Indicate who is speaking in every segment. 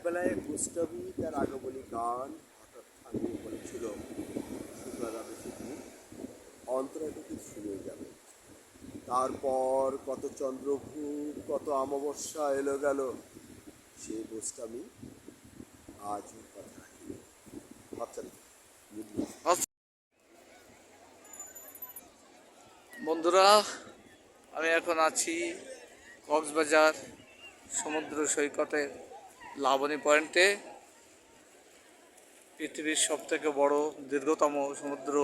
Speaker 1: বেলায় গোস্বামী তার আগমনী গান হঠাৎ থামিয়ে বলেছিল, শুক্লারামে শুধু অন্তরাটুকু শুনে যাবে। তারপর কত চন্দ্রভূপ, কত অমাবস্যা এলো গেল, সে গোস্বামী আজও কথা রাখিনি। ভাবছেন
Speaker 2: বন্ধুরা, আমি এখন আছি কক্সবাজার সমুদ্র সৈকতের লাবণী পয়েন্টে। পৃথিবীর সবথেকে বড় দীর্ঘতম সমুদ্র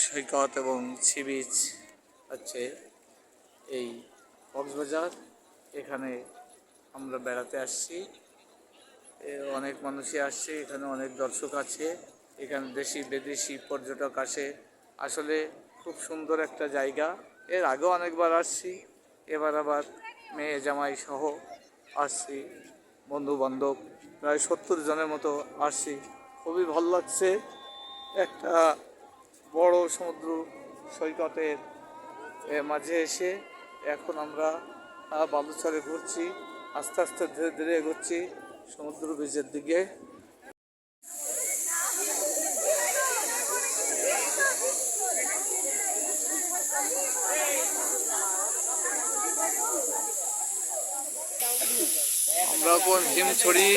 Speaker 2: সৈকত এবং সি বিচ হচ্ছে এই কক্সবাজার। এখানে আমরা বেড়াতে আসছি, অনেক মানুষই আসছে, এখানে অনেক দর্শক আছে, এখানে দেশি বিদেশি পর্যটক আসে। আসলে খুব সুন্দর একটা জায়গা। এর আগেও অনেকবার আসছি, এবার আবার মেয়ে জামাই সহ আসছি, বন্ধু বান্ধব প্রায় 70 জনের মতো আসছি। খুবই ভালো লাগছে একটা বড় সমুদ্র সৈকতের মাঝে এসে। এখন আমরা বালুচরে ঘুরছি, আস্তে আস্তে ধীরে ধীরে এগোচ্ছি সমুদ্র বীচের দিকে। আমরা এখন হিমছড়ি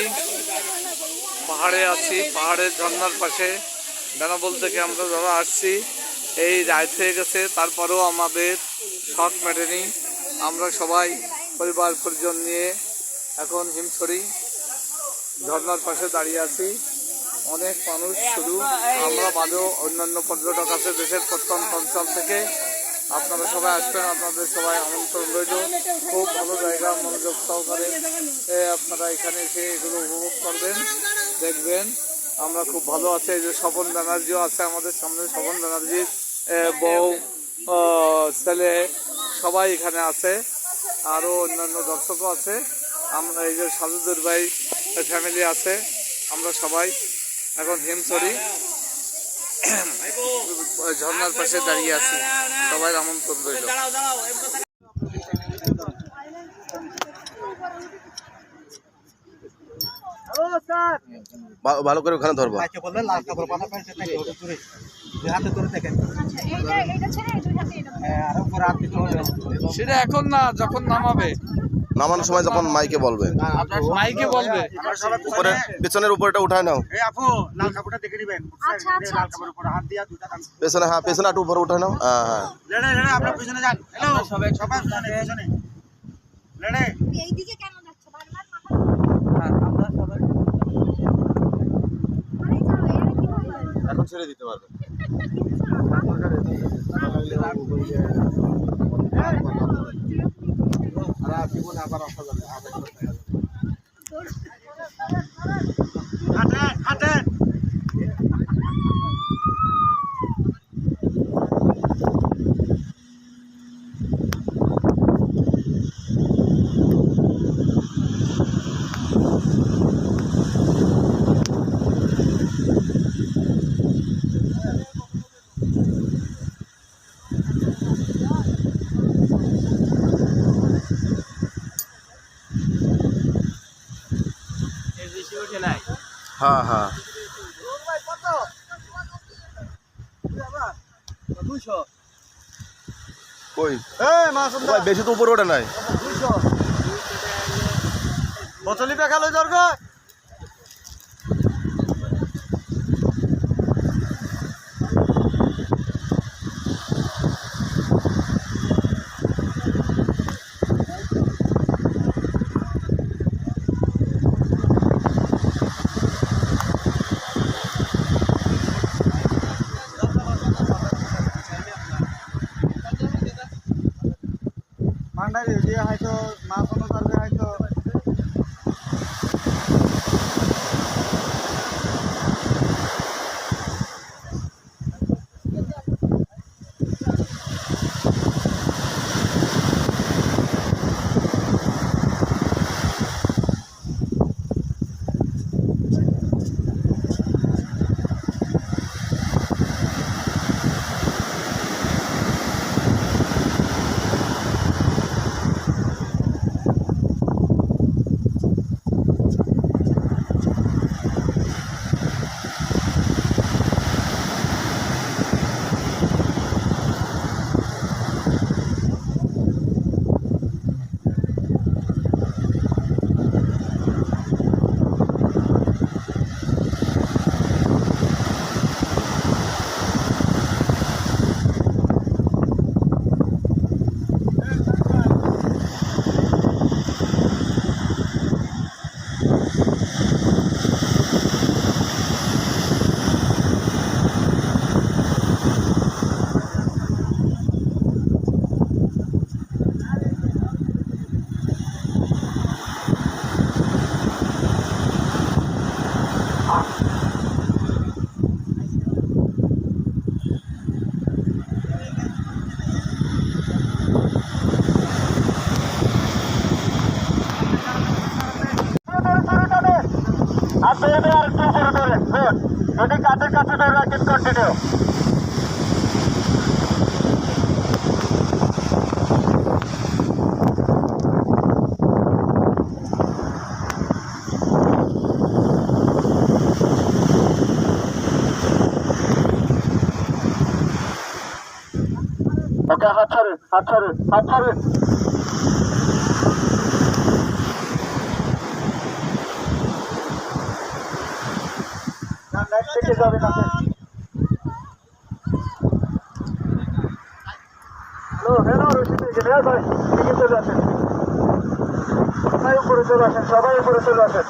Speaker 2: পাহাড়ে আছি, পাহাড়ের ঝর্নার পাশে। বেনাপোল থেকে আমরা যারা আসছি, এই রাত হয়ে গেছে, তারপরেও আমাদের শখ মেটেনি। আমরা সবাই পরিবার পরিজন নিয়ে এখন হিমছড়ি ঝর্নার পাশে দাঁড়িয়ে আছি। অনেক মানুষ, শুধু আমরা বাদেও অন্যান্য পর্যটক আছে দেশের প্রত্যন্ত অঞ্চল থেকে। আপনারা সবাই আসবেন, আপনাদের সবাই আমন্ত্রণ রইল। খুব ভালো জায়গা, মনোযোগ সহকারে আপনারা এখানে এসে এগুলো উপভোগ করবেন, দেখবেন। আমরা খুব ভালো আছি। এই যে স্বপন ব্যানার্জিও আছে আমাদের সামনে, স্বপন ব্যানার্জির বউ, ছেলে সবাই এখানে আছে, আরও অন্যান্য দর্শকও আছে। আমরা এই যে সাজুদুর ভাই ফ্যামিলি আছে, আমরা সবাই এখন হিমছড়ি ঝর্নার পাশে দাঁড়িয়ে আছি। সবাই আমন্ত্রণ রইল।
Speaker 3: ভালো করে ওখানে ধরবো।
Speaker 2: সেটা এখন না, যখন নামাবে,
Speaker 3: নামানোর সময় যখন মাইকে বলবে,
Speaker 2: মাইকে বলবে
Speaker 3: উপরে পেছনের উপরটা উঠায় নাও। পেছনে, হ্যাঁ পেছনে একটু উপরে উঠায় নাও। হ্যাঁ হ্যাঁ, এখন ছেড়ে দিতে পারবে। আবার আসা যাবে। হ্যাঁ হ্যাঁ, কই বেশি তো উপরে ওঠে নাই। বছলি দেখালো দরকার। মান্ডারি দিয়ে হয়তো মাছ অন্য পারবে হয়তো।
Speaker 4: ওকে, হাত ছাড়ুন, হাত ছাড়ুন, হাত ছাড়ুন। না, নেট থেকে যাবে না। হ্যালো, হ্যালো, রশিদ থেকে ভাই, দিকে চলে আসেন। সবাই উপরে চলে আসেন, সবাই উপরে চলে আসেন।